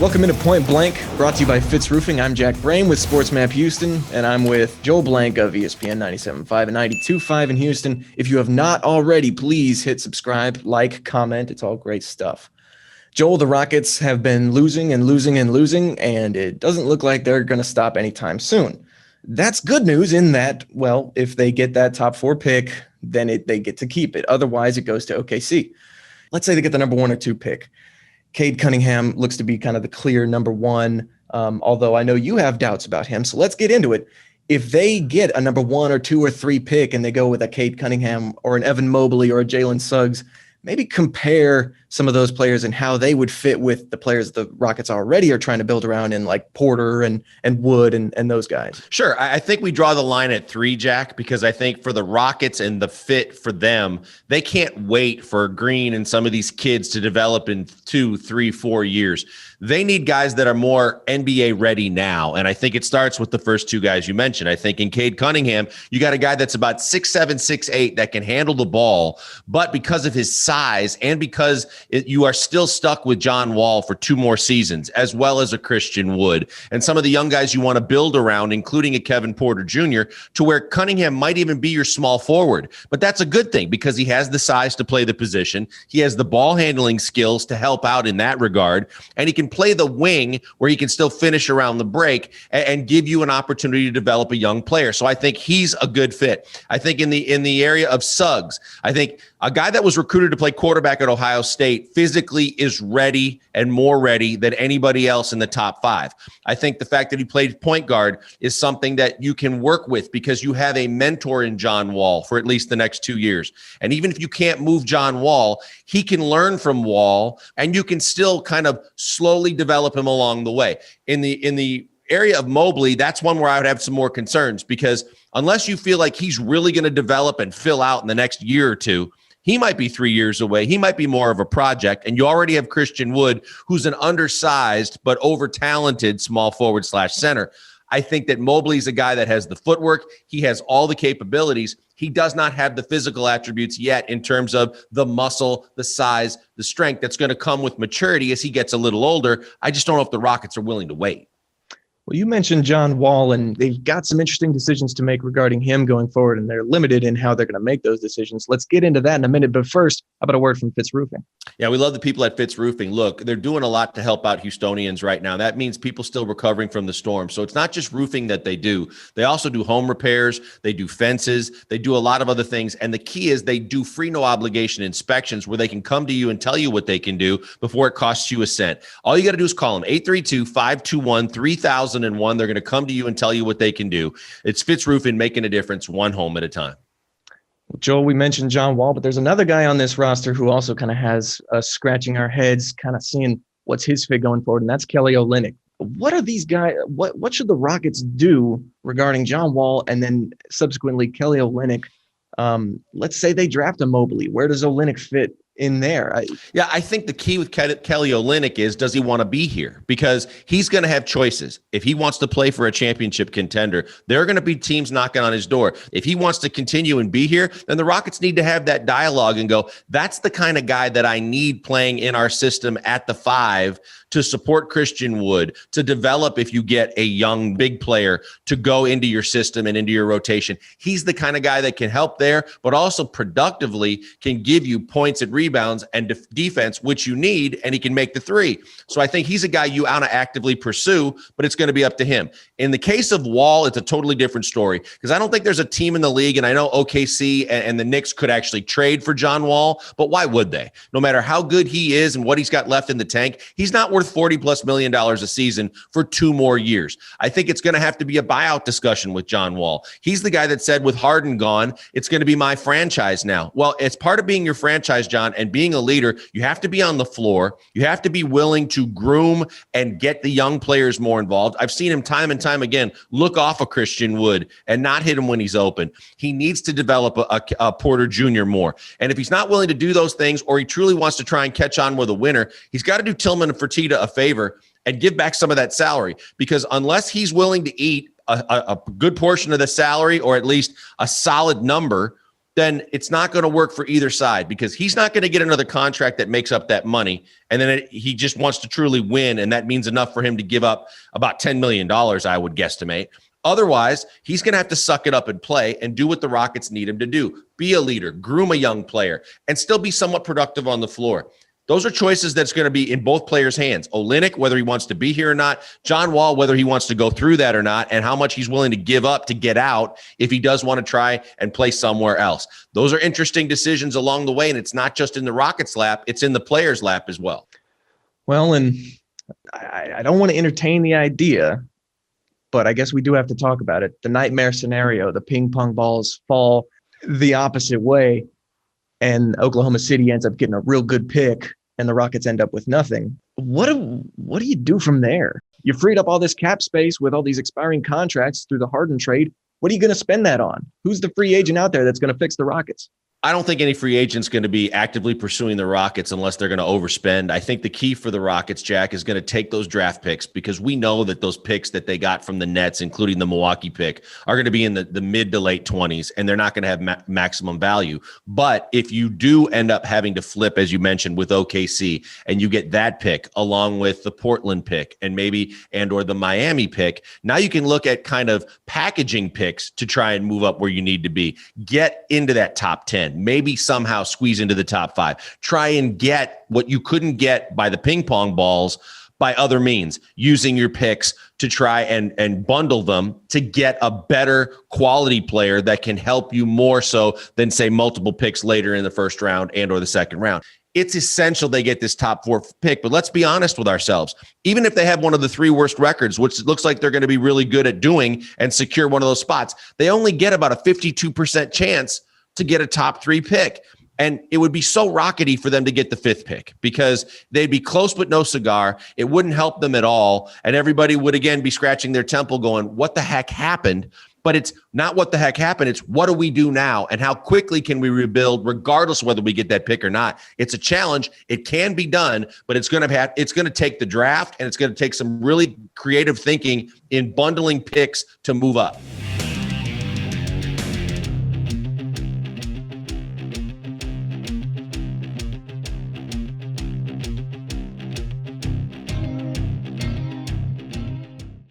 Welcome into Point Blank, brought to you by Fitz Roofing. I'm Jack Brain with Sports Map Houston, and I'm with Joel Blank of ESPN 97.5 and 92.5 in Houston. If you have not already, please hit subscribe, like, comment. It's all great stuff. Joel, the Rockets have been losing, and it doesn't look like they're going to stop anytime soon. That's good news in that, well, if they get that top 4 pick, then they get to keep it. Otherwise, it goes to OKC. Let's say they get the number 1 or 2 pick. Cade Cunningham looks to be kind of the clear number 1, although I know you have doubts about him. So let's get into it. If they get a number 1 or 2 or 3 pick and they go with a Cade Cunningham or an Evan Mobley or a Jalen Suggs, maybe compare some of those players and how they would fit with the players the Rockets already are trying to build around in, like Porter and Wood and those guys. Sure. I think we draw the line at 3, Jack, because I think for the Rockets and the fit for them, they can't wait for Green and some of these kids to develop in 2, 3, 4 years. They need guys that are more NBA ready now. And I think it starts with the first 2 guys you mentioned. I think in Cade Cunningham, you got a guy that's about 6'7", 6'8", that can handle the ball. But because of his size and because you are still stuck with John Wall for 2 more seasons, as well as a Christian Wood and some of the young guys you want to build around, including a Kevin Porter Jr., to where Cunningham might even be your small forward. But that's a good thing because he has the size to play the position. He has the ball handling skills to help out in that regard. And he can play the wing where he can still finish around the break and give you an opportunity to develop a young player. So I think he's a good fit. I think in the area of Suggs, I think a guy that was recruited to play quarterback at Ohio State physically is ready and more ready than anybody else in the top 5. I think the fact that he played point guard is something that you can work with because you have a mentor in John Wall for at least the next 2 years. And even if you can't move John Wall, he can learn from Wall and you can still kind of slowly develop him along the way. In the area of Mobley, that's one where I would have some more concerns because unless you feel like he's really going to develop and fill out in the next year or 2, he might be 3 years away. He might be more of a project. And you already have Christian Wood, who's an undersized but over-talented small forward / center. I think that Mobley's a guy that has the footwork. He has all the capabilities. He does not have the physical attributes yet in terms of the muscle, the size, the strength that's going to come with maturity as he gets a little older. I just don't know if the Rockets are willing to wait. Well, you mentioned John Wall, and they've got some interesting decisions to make regarding him going forward, and they're limited in how they're going to make those decisions. Let's get into that in a minute. But first, how about a word from Fitz Roofing? Yeah, we love the people at Fitz Roofing. Look, they're doing a lot to help out Houstonians right now. That means people still recovering from the storm. So it's not just roofing that they do. They also do home repairs. They do fences. They do a lot of other things. And the key is they do free, no obligation inspections where they can come to you and tell you what they can do before it costs you a cent. All you got to do is call them 832-521-3001. They're going to come to you and tell you what they can do. It's Fitz Roofing, making a difference one home at a time. Joel, we mentioned John Wall, but there's another guy on this roster who also kind of has us scratching our heads, kind of seeing what's his fit going forward, and that's Kelly Olynyk. What are these guys? What should the Rockets do regarding John Wall and then subsequently Kelly Olynyk? Let's say they draft a Mobley. Where does Olynyk fit in there? I think the key with Kelly Olynyk is, does he want to be here? Because he's going to have choices. If he wants to play for a championship contender, there are going to be teams knocking on his door. If he wants to continue and be here, then the Rockets need to have that dialogue and go, that's the kind of guy that I need playing in our system at the 5 to support Christian Wood, to develop if you get a young big player to go into your system and into your rotation. He's the kind of guy that can help there, but also productively can give you points and rebounds and defense, which you need, and he can make the 3. So I think he's a guy you want to actively pursue, but it's going to be up to him. In the case of Wall, it's a totally different story because I don't think there's a team in the league, and I know OKC and the Knicks could actually trade for John Wall, but why would they? No matter how good he is and what he's got left in the tank, he's not worth $40+ million a season for 2 more years. I think it's going to have to be a buyout discussion with John Wall. He's the guy that said with Harden gone, it's going to be my franchise now. Well, it's part of being your franchise, John, and being a leader. You have to be on the floor. You have to be willing to groom and get the young players more involved. I've seen him time and time again look off a Christian Wood and not hit him when he's open. He needs to develop a Porter Jr. more. And if he's not willing to do those things, or he truly wants to try and catch on with a winner, he's got to do Tillman and Fertitta a favor and give back some of that salary, because unless he's willing to eat a good portion of the salary, or at least a solid number, then it's not going to work for either side, because he's not going to get another contract that makes up that money. And then he just wants to truly win. And that means enough for him to give up about $10 million, I would guesstimate. Otherwise, he's going to have to suck it up and play and do what the Rockets need him to do. Be a leader, groom a young player, and still be somewhat productive on the floor. Those are choices that's going to be in both players' hands. Olynyk, whether he wants to be here or not. John Wall, whether he wants to go through that or not, and how much he's willing to give up to get out if he does want to try and play somewhere else. Those are interesting decisions along the way, and it's not just in the Rockets' lap, it's in the players' lap as well. Well, and I don't want to entertain the idea, but I guess we do have to talk about it. The nightmare scenario, the ping pong balls fall the opposite way, and Oklahoma City ends up getting a real good pick, and the Rockets end up with nothing. What do you do from there? You freed up all this cap space with all these expiring contracts through the Harden trade. What are you going to spend that on? Who's the free agent out there that's going to fix the Rockets? I don't think any free agent's going to be actively pursuing the Rockets unless they're going to overspend. I think the key for the Rockets, Jack, is going to take those draft picks, because we know that those picks that they got from the Nets, including the Milwaukee pick, are going to be in the mid to late 20s, and they're not going to have maximum value. But if you do end up having to flip, as you mentioned, with OKC, and you get that pick along with the Portland pick and or the Miami pick, now you can look at kind of packaging picks to try and move up where you need to be. Get into that top 10. Maybe somehow squeeze into the top 5. Try and get what you couldn't get by the ping pong balls by other means, using your picks to try and bundle them to get a better quality player that can help you more so than, say, multiple picks later in the first round and or the second round. It's essential they get this top 4 pick, but let's be honest with ourselves. Even if they have one of the 3 worst records, which it looks like they're going to be really good at doing and secure one of those spots, they only get about a 52% chance to get a top 3 pick. And it would be so rockety for them to get the 5th pick, because they'd be close but no cigar. It wouldn't help them at all. And everybody would again be scratching their temple going, what the heck happened? But it's not what the heck happened. It's what do we do now? And how quickly can we rebuild regardless of whether we get that pick or not? It's a challenge. It can be done, but it's going to take the draft, and it's going to take some really creative thinking in bundling picks to move up.